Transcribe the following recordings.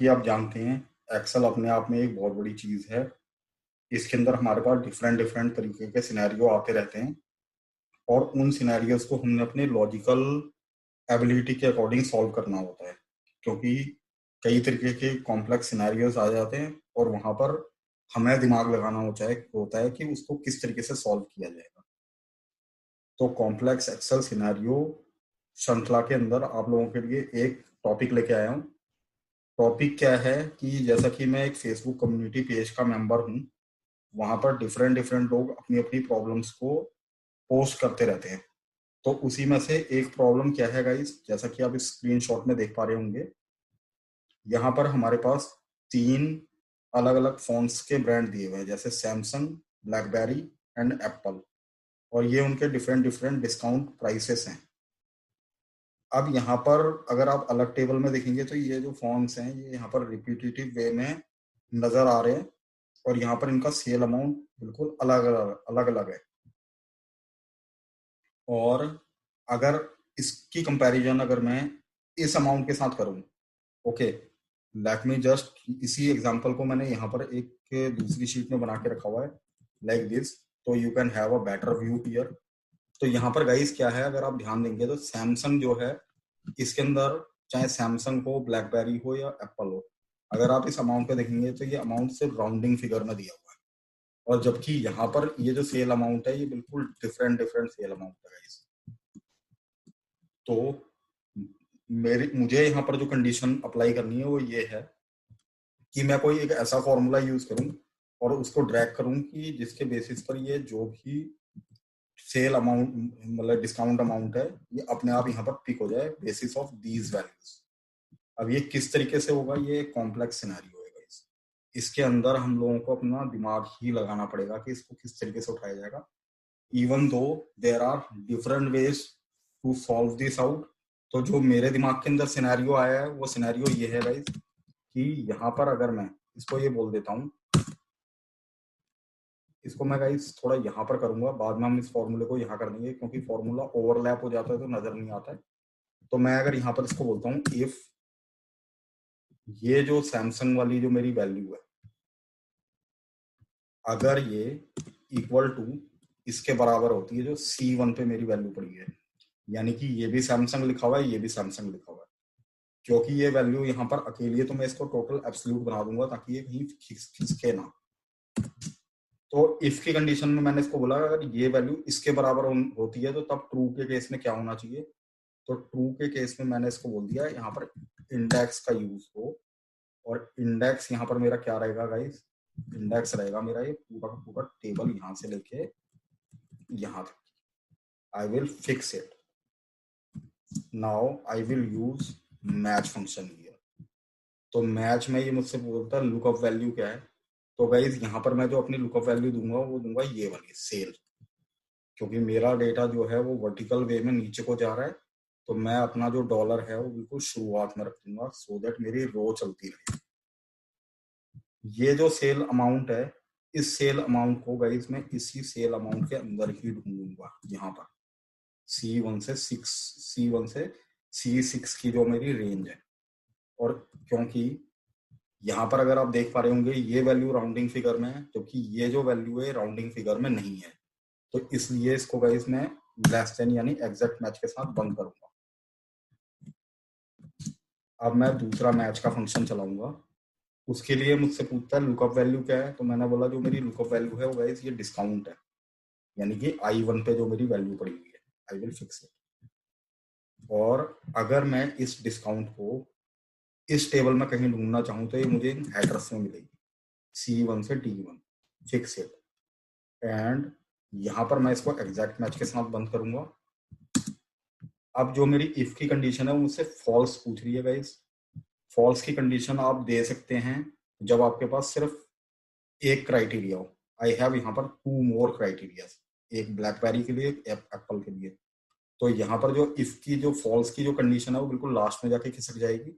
कि आप जानते हैं एक्सेल अपने आप में एक बहुत बड़ी चीज है। इसके अंदर हमारे पास डिफरेंट डिफरेंट तरीके के सिनेरियो आते रहते हैं और उन सिनेरियोज को हमने अपने लॉजिकल एबिलिटी के अकॉर्डिंग सॉल्व करना होता है, क्योंकि कई तरीके के कॉम्प्लेक्स सिनेरियोज आ जाते हैं और वहां पर हमें दिमाग लगाना होता है कि उसको किस तरीके से सॉल्व किया जाएगा। तो कॉम्प्लेक्स एक्सेल सिनेरियो श्रृंखला के अंदर आप लोगों के लिए एक टॉपिक लेके आया हूँ। टॉपिक क्या है कि जैसा कि मैं एक फेसबुक कम्युनिटी पेज का मेंबर हूँ, वहां पर डिफरेंट डिफरेंट लोग अपनी अपनी प्रॉब्लम्स को पोस्ट करते रहते हैं। तो उसी में से एक प्रॉब्लम क्या है गाइस, जैसा कि आप इस स्क्रीनशॉट में देख पा रहे होंगे, यहाँ पर हमारे पास 3 अलग अलग फोन्स के ब्रांड दिए हुए हैं, जैसे सैमसंग, ब्लैकबेरी एंड एप्पल, और ये उनके डिफरेंट डिफरेंट डिस्काउंट प्राइसेस हैं। अब यहाँ पर अगर आप अलग टेबल में देखेंगे तो ये जो फोन्स हैं ये यहाँ पर रिपीटेटिव वे में नजर आ रहे हैं और यहाँ पर इनका सेल अमाउंट बिल्कुल अलग अलग अलग अलग है। और अगर इसकी कंपैरिजन अगर मैं इस अमाउंट के साथ करूं, ओके, लेट मी जस्ट, इसी एग्जांपल को मैंने यहाँ पर एक दूसरी शीट में बना के रखा हुआ है लाइक दिस, तो you can have a better view here. तो यहाँ पर गाइस क्या है, अगर आप ध्यान देंगे तो सैमसंग जो है इसके अंदर, चाहे सैमसंग हो, ब्लैकबेरी हो या एप्पल हो, अगर आप इस अमाउंट पे देखेंगे तो ये अमाउंट सिर्फ राउंडिंग फिगर में दिया हुआ है। और जबकि यहाँ पर ये जो सेल अमाउंट है ये बिल्कुल डिफरेंट डिफरेंट सेल अमाउंट है गाइस। तो मेरी मुझे यहाँ पर जो कंडीशन अप्लाई करनी है वो ये है कि मैं कोई एक ऐसा फॉर्मूला यूज करूं और उसको ड्रैग करूं कि जिसके बेसिस पर ये जो भी सेल अमाउंट, मतलब डिस्काउंट अमाउंट है, ये अपने आप यहाँ पर पिक हो जाए बेसिस ऑफ दीज वैल्यूज। अब ये किस तरीके से होगा, ये कॉम्प्लेक्स सिनेरियो है गाइस। इसके अंदर हम लोगों को अपना दिमाग ही लगाना पड़ेगा कि इसको किस तरीके से उठाया जाएगा, even though there are different ways to solve this out. तो जो मेरे दिमाग के अंदर सिनेरियो आया है वो सिनेरियो ये है गाइस कि यहाँ पर अगर मैं इसको ये बोल देता हूँ, इसको मैं गाइस थोड़ा यहाँ पर करूंगा, बाद में हम इस फॉर्मूले को यहाँ कर देंगे क्योंकि फॉर्मूला ओवरलैप हो जाता है तो नजर नहीं आता है। तो मैं अगर यहाँ पर इसको बोलता हूँ इफ ये जो सैमसंग वाली जो मेरी वैल्यू है, अगर ये इक्वल टू इसके बराबर होती है जो C1 पे मेरी वैल्यू पड़ी है, यानी कि ये भी सैमसंग लिखा हुआ है, ये भी सैमसंग लिखा हुआ है, क्योंकि ये वैल्यू यहाँ पर अकेली है तो मैं इसको टोटल एब्सोल्यूट बना दूंगा ताकि ये कहीं खिसके ना। तो इफ की कंडीशन में मैंने इसको बोला अगर ये वैल्यू इसके बराबर होती है तो तब ट्रू के केस में क्या होना चाहिए। तो ट्रू के केस में मैंने इसको बोल दिया यहाँ पर इंडेक्स का यूज हो, और इंडेक्स यहाँ पर मेरा क्या रहेगा गाइस, इंडेक्स रहेगा मेरा ये पूरा का पूरा टेबल यहाँ से लेके यहाँ तक। I will fix it. Now I will use match function here. तो मैच में ये मुझसे बोलता है लुकअप वैल्यू क्या है। तो गाइस यहाँ पर मैं जो अपनी लुकअप वैल्यू दूंगा वो दूंगा ये वाली सेल, क्योंकि मेरा डेटा जो है वो वर्टिकल वे में नीचे को जा रहा है। तो मैं अपना जो डॉलर है वो बिल्कुल शुरुआत में रख दूंगा सो दैट मेरी रो चलती रहे। ये जो सेल अमाउंट है, इस सेल अमाउंट को गाइस मैं इसी सेल अमाउंट के अंदर ही ढूंढूंगा यहाँ पर C1 से C6 की जो मेरी रेंज है। और क्योंकि यहाँ पर अगर आप देख पा रहे होंगे ये वैल्यू राउंडिंग फिगर में है, जबकि ये जो वैल्यू है राउंडिंग फिगर में नहीं है, तो इसलिए इसको गाइस मैं लेस देन यानी एग्जैक्ट मैच के साथ बंद करूंगा। अब मैं दूसरा मैच का फंक्शन चलाऊंगा। उसके लिए मुझसे पूछता है लुकअप वैल्यू क्या है, तो मैंने बोला जो मेरी लुकअप वैल्यू है वो गाइस ये डिस्काउंट है, यानी कि I1 पे जो मेरी वैल्यू पड़ी हुई है, आई विल फिक्स इट। और अगर मैं इस डिस्काउंट को इस टेबल में कहीं ढूंढना चाहूँ तो ये मुझे इन एड्रेस में मिलेगी C1 से D1, फिक्स इट। एंड यहाँ पर मैं इसको एग्जैक्ट मैच के साथ बंद करूंगा। अब जो मेरी इफ की कंडीशन है वो मुझसे फॉल्स पूछ रही है गाइस। फॉल्स की कंडीशन आप दे सकते हैं जब आपके पास सिर्फ एक क्राइटेरिया हो। आई हैव यहाँ पर 2 मोर क्राइटेरिया, एक ब्लैकबेरी के लिए एक एप्पल के लिए। तो यहाँ पर जो इफ की जो फॉल्स की जो कंडीशन है वो बिल्कुल लास्ट में जाके खिसक जाएगी।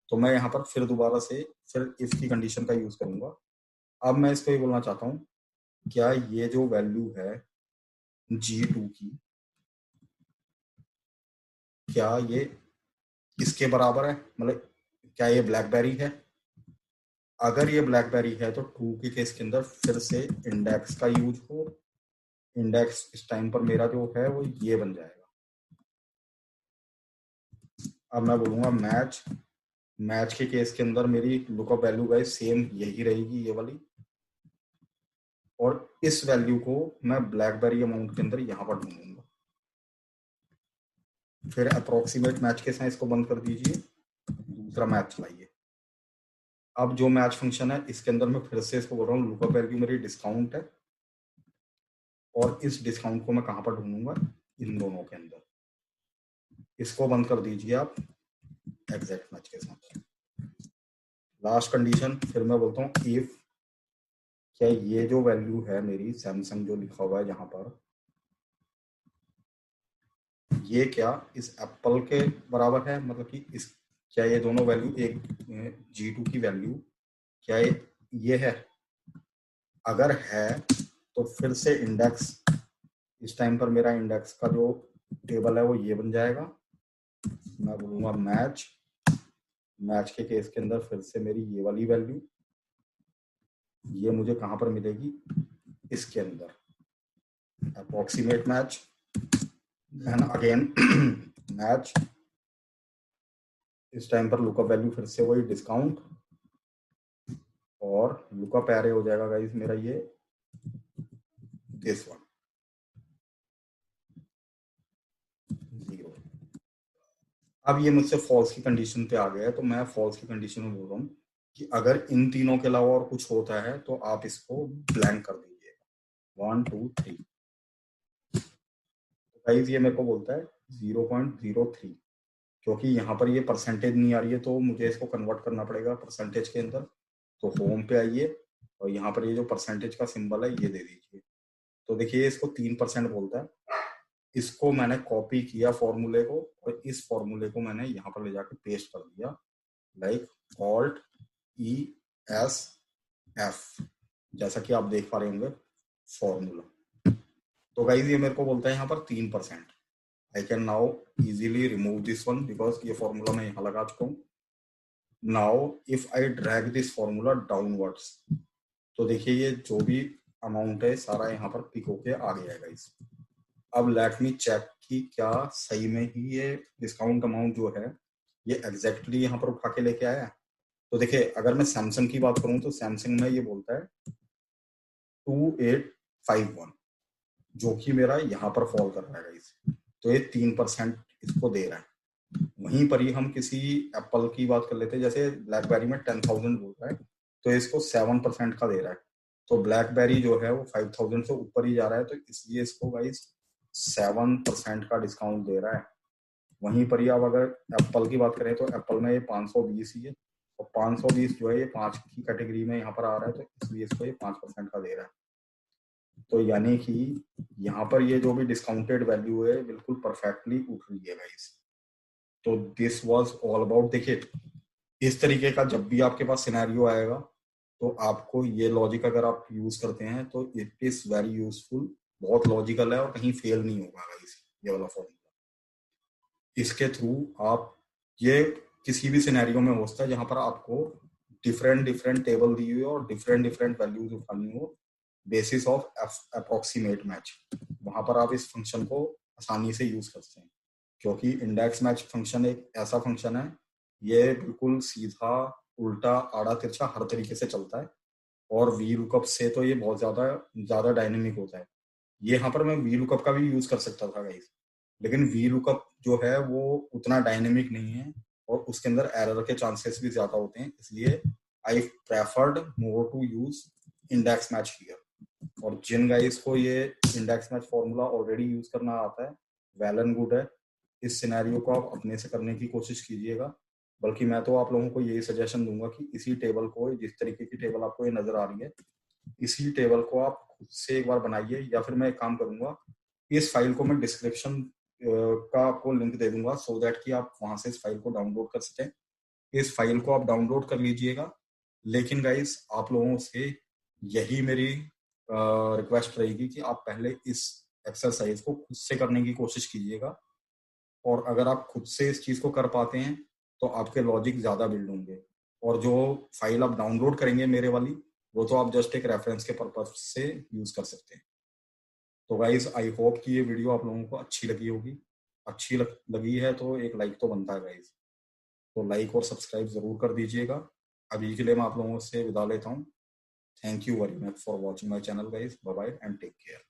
तो मैं यहाँ पर फिर दोबारा से फिर इफ की कंडीशन का यूज करूंगा। अब मैं इसको ये बोलना चाहता हूँ क्या ये जो वैल्यू है G2 की, क्या ये इसके बराबर है, मतलब क्या ये ब्लैकबेरी है। अगर ये ब्लैकबेरी है तो ट्रू के केस के अंदर फिर से इंडेक्स का यूज हो। इंडेक्स इस टाइम पर मेरा जो है वो ये बन जाएगा। अब मैं बोलूंगा मैच। मैच के केस के अंदर मेरी लुकअप वैल्यू गाइस सेम यही रहेगी, ये वाली। और इस वैल्यू को मैं ब्लैकबेरी अमाउंट के अंदर यहां पर ढूंढूंगा। फिर अप्रोक्सीमेट मैच के साथ इसको बंद कर दीजिए, दूसरा मैच लाइए। अब जो मैच फंक्शन है इसके अंदर मैं फिर से इसको बोल रहा हूँ लुकअप वैल्यू मेरी डिस्काउंट है, और इस डिस्काउंट को मैं कहां पर ढूंढूंगा, इन दोनों के अंदर। इसको बंद कर दीजिए आप एग्जैक्ट मैच के साथ। लास्ट कंडीशन फिर मैं बोलता हूँ इफ, क्या ये जो वैल्यू है मेरी सैमसंग जो लिखा हुआ है यहाँ पर, ये क्या इस एप्पल के बराबर है, मतलब कि इस, क्या ये दोनों वैल्यू एक G2 की वैल्यू क्या ये है? अगर है तो फिर से इंडेक्स, इस टाइम पर मेरा इंडेक्स का जो टेबल है वो ये बन जाएगा। मैं बोलूंगा मैच। मैच के केस के अंदर फिर से मेरी ये वाली वैल्यू, ये मुझे कहां पर मिलेगी, इसके अंदर approximate match, then again match. इस टाइम पर लुकअप वैल्यू फिर से वही डिस्काउंट, और लुकअप एरे हो जाएगा गाइस मेरा ये दिस वन 0। अब ये मुझसे फॉल्स की कंडीशन पे आ गया है, तो मैं फॉल्स की कंडीशन में बोल रहा हूँ कि अगर इन तीनों के अलावा और कुछ होता है तो आप इसको ब्लैंक कर दीजिएगा 1 2 3। गाइस ये मेरे को बोलता है 0.03, क्योंकि यहाँ पर ये परसेंटेज नहीं आ रही है तो मुझे इसको कन्वर्ट करना पड़ेगा परसेंटेज के अंदर। तो होम पे आइए और यहाँ पर ये जो परसेंटेज का सिंबल है ये दे दीजिए। तो देखिए इसको 3% बोलता है। इसको मैंने कॉपी किया फॉर्मूले को, और इस फॉर्मूले को मैंने यहाँ पर ले जाकर पेस्ट कर दिया, like alt E S F, जैसा कि आप देख पा रहे होंगे फॉर्मूला। तो गाइज ये मेरे को बोलता है यहाँ पर 3%। I can now easily remove this one because ये फॉर्मूला मैं यहाँ लगा चुका हूँ। Now if I drag this formula downwards, तो देखिए ये जो भी अमाउंट है सारा यहाँ पर पिक होके आ गया है गाइस। अब लेट मी चेक कि क्या सही में ही ये डिस्काउंट अमाउंट जो है ये एग्जैक्टली यहाँ पर उठा के लेके आया है। तो देखिए अगर मैं सैमसंग की बात करूं तो सैमसंग में ये बोलता है 2851, जो कि मेरा यहाँ पर फॉल कर रहा है गाइस। तो ये 3% इसको दे रहा है। वहीं पर ही हम किसी एप्पल की बात कर लेते हैं, जैसे ब्लैकबेरी में 10,000 बोल रहा है तो इसको 7% का दे रहा है। तो ब्लैकबेरी जो है वो 5,000 से ऊपर ही जा रहा है, तो इसलिए इसको गाइस 7% का डिस्काउंट दे रहा है। वहीं पर ही आप अगर एप्पल की बात करें तो एप्पल में ये 520 ही है, और 520 जो है ये 5 की कैटेगरी में यहाँ पर आ रहा है, तो इसलिए इसको ये 5% का दे रहा है। तो यानी कि यहाँ पर ये जो भी डिस्काउंटेड वैल्यू है बिल्कुल परफेक्टली उठ रही है गाइस। तो दिस वाज ऑल अबाउट। देखिए इस तरीके का जब भी आपके पास सिनेरियो आएगा तो आपको ये लॉजिक अगर आप यूज करते हैं तो इट इज वेरी यूजफुल। बहुत लॉजिकल है और कहीं फेल नहीं होगा गाइस ये वाला फॉर्मूला। इसके थ्रू आप, ये किसी भी सिनेरियो में हो सकता है जहां पर आपको डिफरेंट डिफरेंट टेबल दी हुई हो और डिफरेंट डिफरेंट वैल्यूज उठानी हो बेसिस ऑफ अप्रोक्सीमेट मैच, वहां पर आप इस फंक्शन को आसानी से यूज कर सकते हैं। क्योंकि इंडेक्स मैच फंक्शन एक ऐसा फंक्शन है, ये बिल्कुल सीधा उल्टा आड़ा तिरछा हर तरीके से चलता है, और वी लुकअप से तो ये बहुत ज्यादा ज्यादा डायनेमिक होता है। ये यहाँ पर मैं वी लुकअप का भी यूज कर सकता था गाइस, लेकिन वी लुकअप जो है वो उतना डायनेमिक नहीं है और उसके अंदर एरर के चांसेस भी ज्यादा होते हैं, इसलिए I preferred more to use index match here. और जिन गाइस को ये index match formula already use करना आता है, वेल एंड गुड है। इस सिनेरियो को आप अपने से करने की कोशिश कीजिएगा। बल्कि मैं तो आप लोगों को यही सजेशन दूंगा कि इसी टेबल को, जिस तरीके की टेबल आपको ये नजर आ रही है, इसी टेबल को आप खुद से एक बार बनाइए, या फिर मैं एक काम करूंगा, इस फाइल को मैं डिस्क्रिप्शन का आपको लिंक दे दूंगा सो दैट कि आप वहां से इस फाइल को डाउनलोड कर सकें। इस फाइल को आप डाउनलोड कर लीजिएगा। लेकिन गाइस आप लोगों से यही मेरी रिक्वेस्ट रहेगी कि आप पहले इस एक्सरसाइज को खुद से करने की कोशिश कीजिएगा, और अगर आप खुद से इस चीज को कर पाते हैं तो आपके लॉजिक ज्यादा बिल्ड होंगे। और जो फाइल आप डाउनलोड करेंगे मेरे वाली, वो तो आप जस्ट एक रेफरेंस के पर्पज से यूज कर सकते हैं। तो गाइज आई होप कि ये वीडियो आप लोगों को अच्छी लगी होगी। अच्छी लगी है तो एक लाइक तो बनता है गाइज, तो लाइक और सब्सक्राइब जरूर कर दीजिएगा। अभी के लिए मैं आप लोगों से विदा लेता हूँ। Thank you very much for watching my channel guys. Bye bye and take care.